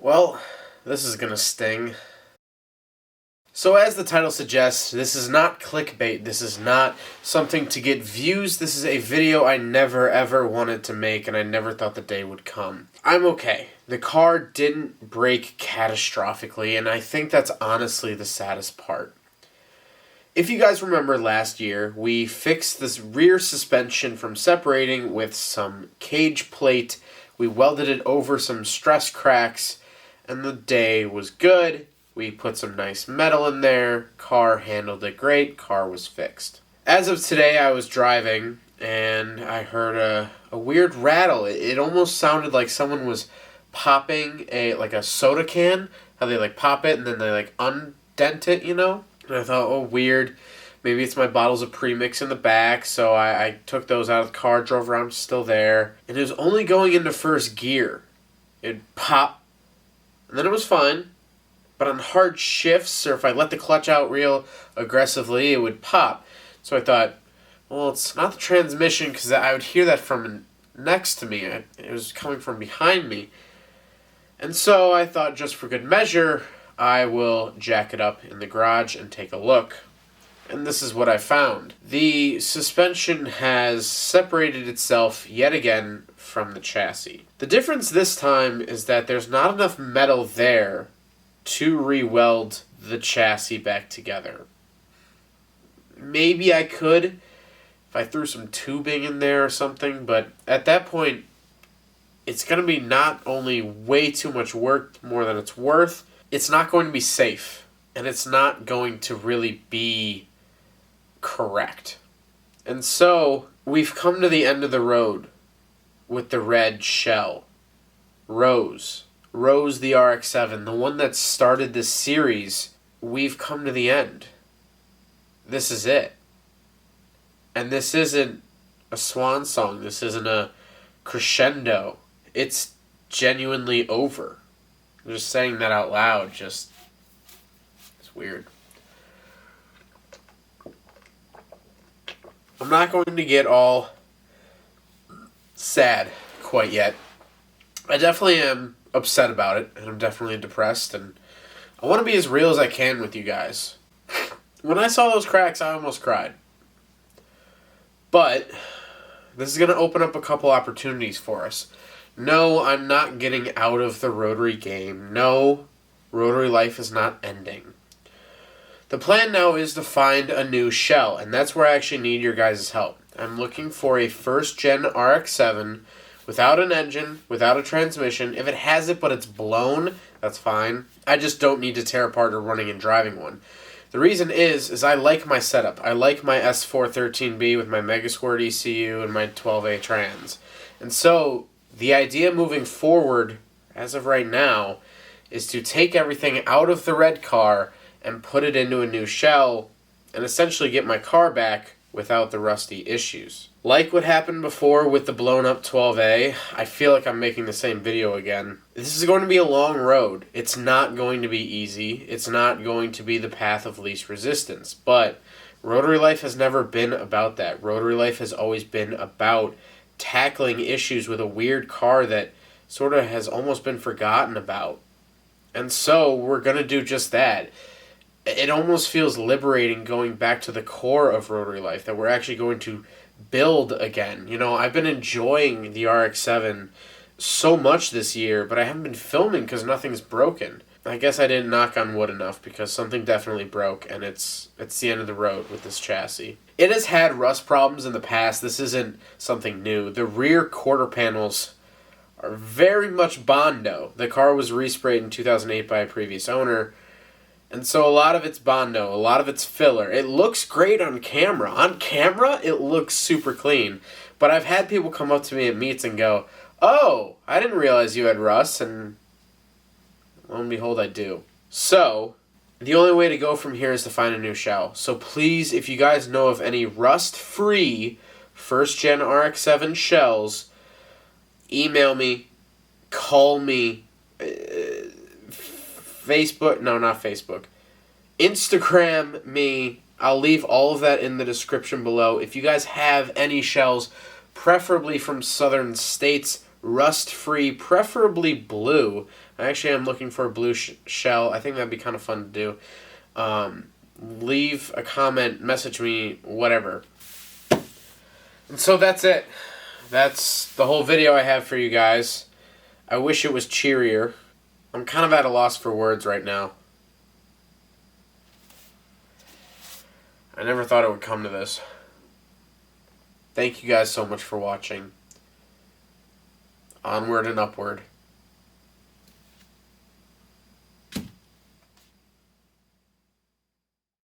Well, this is gonna sting. So as the title suggests, this is not clickbait. This is not something to get views. This is a video I never ever wanted to make, and I never thought the day would come. I'm okay. The car didn't break catastrophically, and I think that's honestly the saddest part. If you guys remember last year, we fixed this rear suspension from separating with some cage plate. We welded it over some stress cracks, and the day was good. We put some nice metal in there. Car handled it great. Car was fixed. As of today, I was driving, and I heard a weird rattle. It almost sounded like someone was popping a soda can. How they pop it and then they undent it, you know? And I thought, oh, weird. Maybe it's my bottles of premix in the back. So I took those out of the car, drove around, still there. And it was only going into first gear. It'd pop. And then it was fine. But on hard shifts, or if I let the clutch out real aggressively, it would pop. So I thought, well, it's not the transmission, because I would hear that from next to me. It was coming from behind me. And so I thought, just for good measure, I will jack it up in the garage and take a look. And this is what I found. The suspension has separated itself yet again from the chassis. The difference this time is that there's not enough metal there to re-weld the chassis back together. Maybe I could if I threw some tubing in there or something, but at that point, it's going to be not only way too much work more than it's worth, it's not going to be safe, and it's not going to really be correct. And so, we've come to the end of the road with the red shell. Rose the Rx-7, the one that started this series. We've come to the end. This is it. And this isn't a swan song. This isn't a crescendo. It's genuinely over. Just saying that out loud, it's weird. I'm not going to get all sad quite yet. I definitely am upset about it, and I'm definitely depressed, and I want to be as real as I can with you guys. When I saw those cracks, I almost cried. But this is going to open up a couple opportunities for us. No, I'm not getting out of the Rotary game. No, Rotary life is not ending. The plan now is to find a new shell, and that's where I actually need your guys' help. I'm looking for a first-gen Rx-7 without an engine, without a transmission. If it has it but it's blown, that's fine. I just don't need to tear apart a running and driving one. The reason is I like my setup. I like my S413B with my Megasquirt ECU and my 12A trans. And so the idea moving forward, as of right now, is to take everything out of the red car and put it into a new shell and essentially get my car back without the rusty issues. Like what happened before with the blown up 12A, I feel like I'm making the same video again. This is going to be a long road. It's not going to be easy. It's not going to be the path of least resistance. But Rotary life has never been about that. Rotary life has always been about tackling issues with a weird car that sort of has almost been forgotten about. And so we're going to do just that. It almost feels liberating going back to the core of Rotary life, that we're actually going to build again. You know, I've been enjoying the Rx-7 so much this year, but I haven't been filming because nothing's broken. I guess I didn't knock on wood enough because something definitely broke, and it's the end of the road with this chassis. It has had rust problems in the past. This isn't something new. The rear quarter panels are very much Bondo. The car was resprayed in 2008 by a previous owner, and so a lot of it's Bondo, a lot of it's filler. It looks great on camera. On camera, it looks super clean. But I've had people come up to me at meets and go, "Oh, I didn't realize you had rust," and lo and behold, I do. So, the only way to go from here is to find a new shell. So please, if you guys know of any rust-free first-gen Rx-7 shells, email me, call me, Instagram me. I'll leave all of that in the description below. If you guys have any shells, preferably from southern states, rust-free, preferably blue. I actually am looking for a blue shell. I think that'd be kind of fun to do. Leave a comment, message me, whatever. And so that's it. That's the whole video I have for you guys. I wish it was cheerier. I'm kind of at a loss for words right now. I never thought it would come to this. Thank you guys so much for watching. Onward and upward.